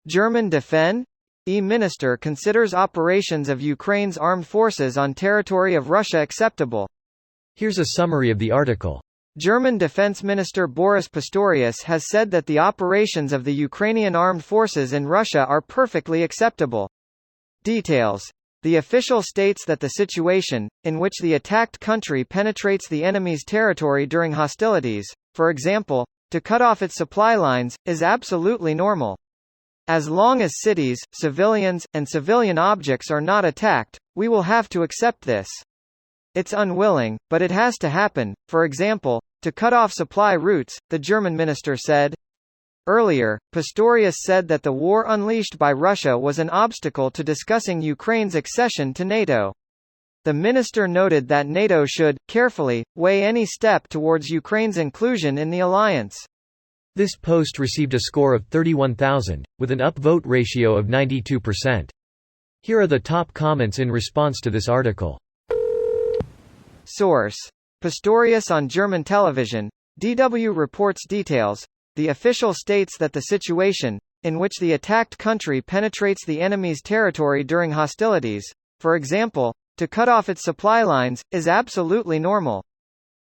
German Defen? Minister considers operations of Ukraine's armed forces on territory of Russia acceptable. Here's a summary of the article. German Defense Minister Boris Pistorius has said that the operations of the Ukrainian armed forces in Russia are perfectly acceptable. Details. The official states that the situation, in which the attacked country penetrates the enemy's territory during hostilities, for example, to cut off its supply lines, is absolutely normal. As long as cities, civilians, and civilian objects are not attacked, we will have to accept this. It's unwilling, but it has to happen, for example, to cut off supply routes, the German minister said. Earlier, Pistorius said that the war unleashed by Russia was an obstacle to discussing Ukraine's accession to NATO. The minister noted that NATO should, carefully, weigh any step towards Ukraine's inclusion in the alliance. This post received a score of 31,000, with an upvote ratio of 92%. Here are the top comments in response to this article. Source. Pistorius on German television. DW reports details. The official states that the situation, in which the attacked country penetrates the enemy's territory during hostilities, for example, to cut off its supply lines, is absolutely normal.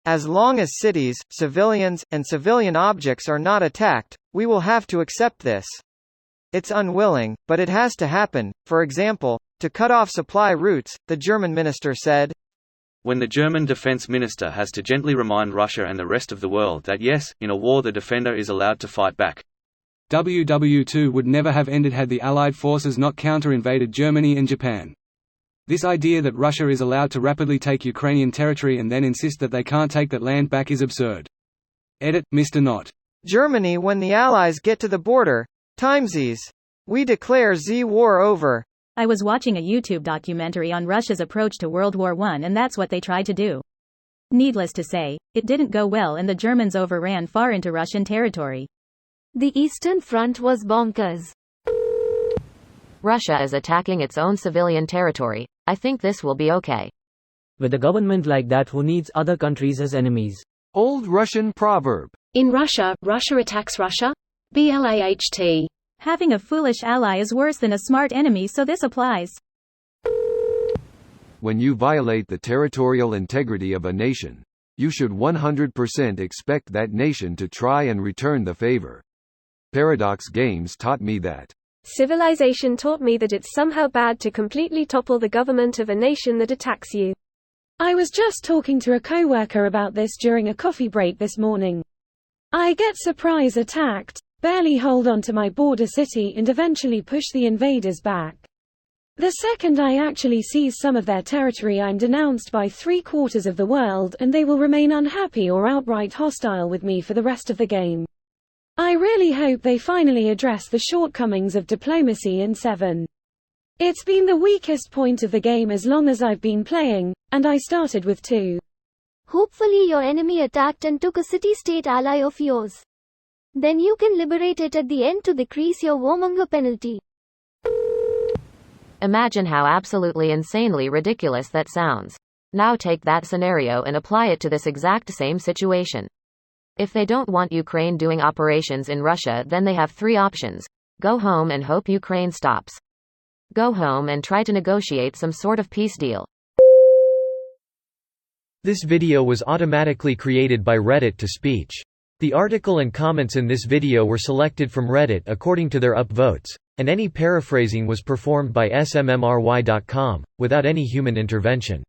As long as cities, civilians, and civilian objects are not attacked, we will have to accept this. It's unwilling, but it has to happen, for example, to cut off supply routes, the German minister said. When the German defense minister has to gently remind Russia and the rest of the world that yes, in a war the defender is allowed to fight back. WW2 would never have ended had the Allied forces not counter-invaded Germany and Japan. This idea that Russia is allowed to rapidly take Ukrainian territory and then insist that they can't take that land back is absurd. Edit, Mr. Not. Germany when the Allies get to the border. Timesies. We declare Z war over. I was watching a YouTube documentary on Russia's approach to World War I and that's what they tried to do. Needless to say, it didn't go well and the Germans overran far into Russian territory. The Eastern Front was bonkers. Russia is attacking its own civilian territory. I think this will be okay. With a government like that who needs other countries as enemies. Old Russian proverb. In Russia, Russia attacks Russia? BLAHT. Having a foolish ally is worse than a smart enemy, so this applies. When you violate the territorial integrity of a nation, you should 100% expect that nation to try and return the favor. Paradox Games taught me that. Civilization taught me that it's somehow bad to completely topple the government of a nation that attacks you. I was just talking to a coworker about this during a coffee break this morning. I get surprise attacked, barely hold on to my border city and eventually push the invaders back. The second I actually seize some of their territory, I'm denounced by 3/4 of the world and they will remain unhappy or outright hostile with me for the rest of the game. I really hope they finally address the shortcomings of diplomacy in 7. It's been the weakest point of the game as long as I've been playing, and I started with 2. Hopefully your enemy attacked and took a city-state ally of yours. Then you can liberate it at the end to decrease your warmonger penalty. Imagine how absolutely insanely ridiculous that sounds. Now take that scenario and apply it to this exact same situation. If they don't want Ukraine doing operations in Russia, then they have 3 options. Go home and hope Ukraine stops. Go home and try to negotiate some sort of peace deal. This video was automatically created by Reddit to speech. The article and comments in this video were selected from Reddit according to their upvotes, and any paraphrasing was performed by smmry.com, without any human intervention.